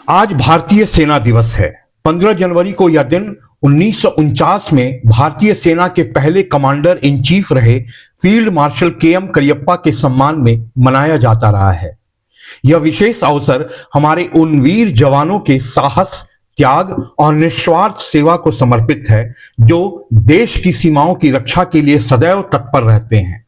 आज भारतीय सेना दिवस है। 15 जनवरी को यह दिन 1949 में भारतीय सेना के पहले कमांडर इन चीफ रहे फील्ड मार्शल के.एम. करियप्पा के सम्मान में मनाया जाता रहा है। यह विशेष अवसर हमारे उन वीर जवानों के साहस, त्याग और निस्वार्थ सेवा को समर्पित है जो देश की सीमाओं की रक्षा के लिए सदैव तत्पर रहते हैं।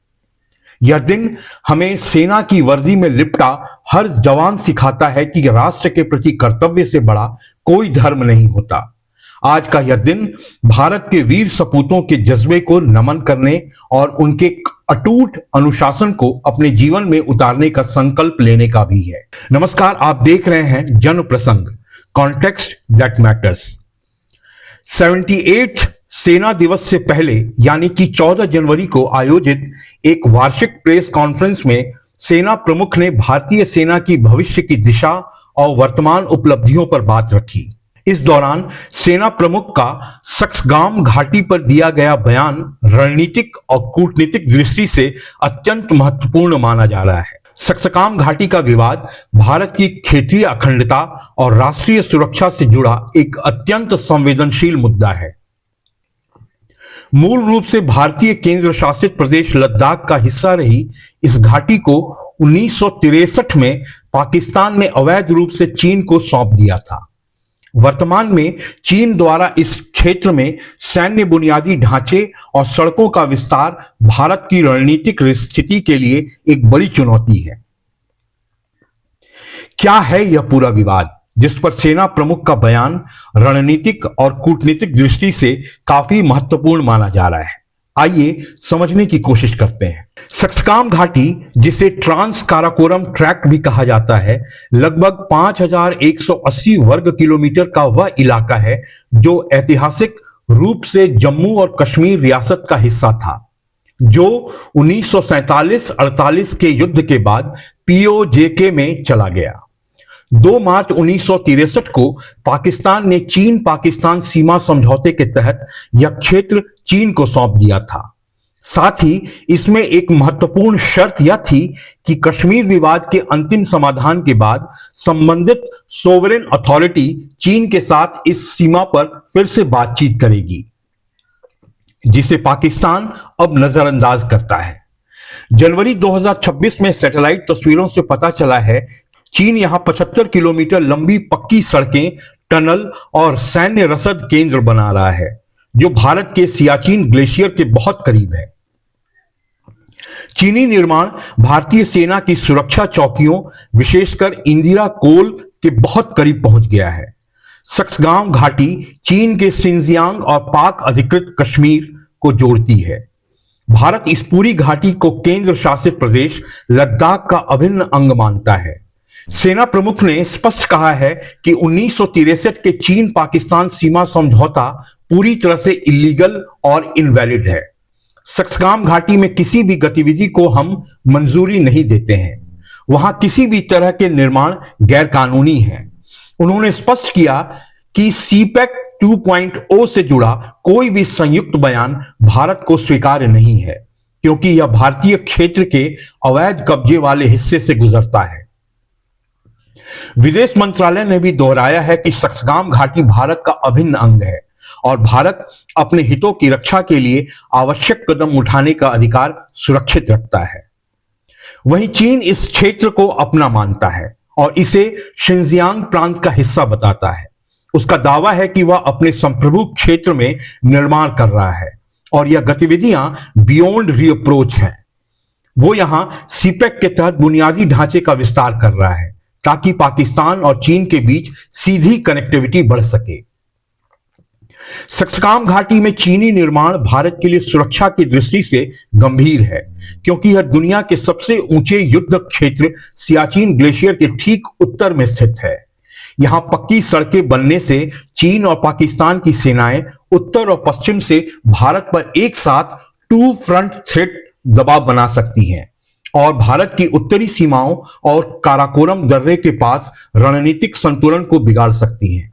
यह दिन हमें सेना की वर्दी में लिपटा हर जवान सिखाता है कि राष्ट्र के प्रति कर्तव्य से बड़ा कोई धर्म नहीं होता। आज का यह दिन भारत के वीर सपूतों के जज्बे को नमन करने और उनके अटूट अनुशासन को अपने जीवन में उतारने का संकल्प लेने का भी है। नमस्कार, आप देख रहे हैं जन प्रसंग, कॉन्टेक्स्ट दैट मैटर्स। 78 सेना दिवस से पहले यानी कि 14 जनवरी को आयोजित एक वार्षिक प्रेस कॉन्फ्रेंस में सेना प्रमुख ने भारतीय सेना की भविष्य की दिशा और वर्तमान उपलब्धियों पर बात रखी। इस दौरान सेना प्रमुख का सक्सगाम घाटी पर दिया गया बयान रणनीतिक और कूटनीतिक दृष्टि से अत्यंत महत्वपूर्ण माना जा रहा है। सक्सगाम घाटी का विवाद भारत की क्षेत्रीय अखंडता और राष्ट्रीय सुरक्षा से जुड़ा एक अत्यंत संवेदनशील मुद्दा है। मूल रूप से भारतीय केंद्र शासित प्रदेश लद्दाख का हिस्सा रही इस घाटी को 1963 में पाकिस्तान ने अवैध रूप से चीन को सौंप दिया था। वर्तमान में चीन द्वारा इस क्षेत्र में सैन्य बुनियादी ढांचे और सड़कों का विस्तार भारत की रणनीतिक स्थिति के लिए एक बड़ी चुनौती है। क्या है यह पूरा विवाद जिस पर सेना प्रमुख का बयान रणनीतिक और कूटनीतिक दृष्टि से काफी महत्वपूर्ण माना जा रहा है? आइए समझने की कोशिश करते हैं। सक्सगाम घाटी, जिसे ट्रांस काराकोरम ट्रैक्ट भी कहा जाता है, लगभग 5180 वर्ग किलोमीटर का वह इलाका है जो ऐतिहासिक रूप से जम्मू और कश्मीर रियासत का हिस्सा था, जो 1947-48 के युद्ध के बाद पीओजेके में चला गया। 2 मार्च 1963 को पाकिस्तान ने चीन पाकिस्तान सीमा समझौते के तहत यह क्षेत्र चीन को सौंप दिया था। साथ ही इसमें एक महत्वपूर्ण शर्त यह थी कि कश्मीर विवाद के अंतिम समाधान के बाद संबंधित सोवरेन अथॉरिटी चीन के साथ इस सीमा पर फिर से बातचीत करेगी, जिसे पाकिस्तान अब नजरअंदाज करता है। जनवरी 2026 में सैटेलाइट तस्वीरों से पता चला है चीन यहां 75 किलोमीटर लंबी पक्की सड़कें, टनल और सैन्य रसद केंद्र बना रहा है, जो भारत के सियाचिन ग्लेशियर के बहुत करीब है। चीनी निर्माण भारतीय सेना की सुरक्षा चौकियों, विशेषकर इंदिरा कोल के बहुत करीब पहुंच गया है। सक्सगाम घाटी चीन के सिंजियांग और पाक अधिकृत कश्मीर को जोड़ती है। भारत इस पूरी घाटी को केंद्र शासित प्रदेश लद्दाख का अभिन्न अंग मानता है। सेना प्रमुख ने स्पष्ट कहा है कि 1963 के चीन पाकिस्तान सीमा समझौता पूरी तरह से इलीगल और इनवैलिड है। सक्सगाम घाटी में किसी भी गतिविधि को हम मंजूरी नहीं देते हैं। वहां किसी भी तरह के निर्माण गैरकानूनी है। उन्होंने स्पष्ट किया कि सीपैक 2.0 से जुड़ा कोई भी संयुक्त बयान भारत को स्वीकार्य नहीं है, क्योंकि यह भारतीय क्षेत्र के अवैध कब्जे वाले हिस्से से गुजरता है। विदेश मंत्रालय ने भी दोहराया है कि सक्सगाम घाटी भारत का अभिन्न अंग है और भारत अपने हितों की रक्षा के लिए आवश्यक कदम उठाने का अधिकार सुरक्षित रखता है। वहीं चीन इस क्षेत्र को अपना मानता है और इसे शिनजियांग प्रांत का हिस्सा बताता है। उसका दावा है कि वह अपने संप्रभु क्षेत्र में निर्माण कर रहा है और यह गतिविधियां बियॉन्ड रीअप्रोच हैं। वो यहां सीपैक के तहत बुनियादी ढांचे का विस्तार कर रहा है ताकि पाकिस्तान और चीन के बीच सीधी कनेक्टिविटी बढ़ सके। सक्सगाम घाटी में चीनी निर्माण भारत के लिए सुरक्षा की दृष्टि से गंभीर है, क्योंकि यह दुनिया के सबसे ऊंचे युद्ध क्षेत्र सियाचिन ग्लेशियर के ठीक उत्तर में स्थित है। यहां पक्की सड़कें बनने से चीन और पाकिस्तान की सेनाएं उत्तर और पश्चिम से भारत पर एक साथ 2 फ्रंट थ्रेट दबाव बना सकती हैं और भारत की उत्तरी सीमाओं और काराकोरम दर्रे के पास रणनीतिक संतुलन को बिगाड़ सकती हैं।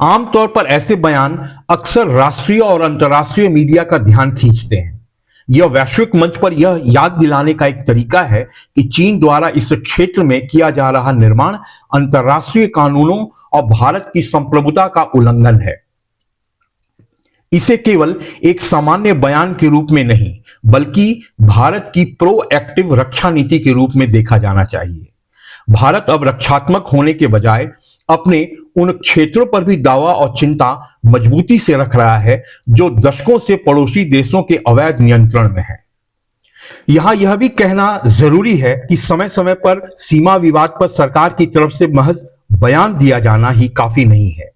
आमतौर पर ऐसे बयान अक्सर राष्ट्रीय और अंतर्राष्ट्रीय मीडिया का ध्यान खींचते हैं, यह वैश्विक मंच पर यह याद दिलाने का एक तरीका है कि चीन द्वारा इस क्षेत्र में किया जा रहा निर्माण अंतर्राष्ट्रीय कानूनों और भारत की संप्रभुता का उल्लंघन है। इसे केवल एक सामान्य बयान के रूप में नहीं, बल्कि भारत की प्रोएक्टिव रक्षा नीति के रूप में देखा जाना चाहिए। भारत अब रक्षात्मक होने के बजाय अपने उन क्षेत्रों पर भी दावा और चिंता मजबूती से रख रहा है जो दशकों से पड़ोसी देशों के अवैध नियंत्रण में है। यहां यह भी कहना जरूरी है कि समय समय पर सीमा विवाद पर सरकार की तरफ से महज बयान दिया जाना ही काफी नहीं है,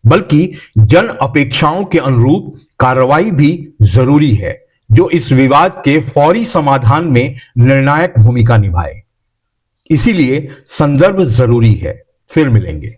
बल्कि जन अपेक्षाओं के अनुरूप कार्रवाई भी जरूरी है जो इस विवाद के फौरी समाधान में निर्णायक भूमिका निभाए। इसीलिए संदर्भ जरूरी है। फिर मिलेंगे।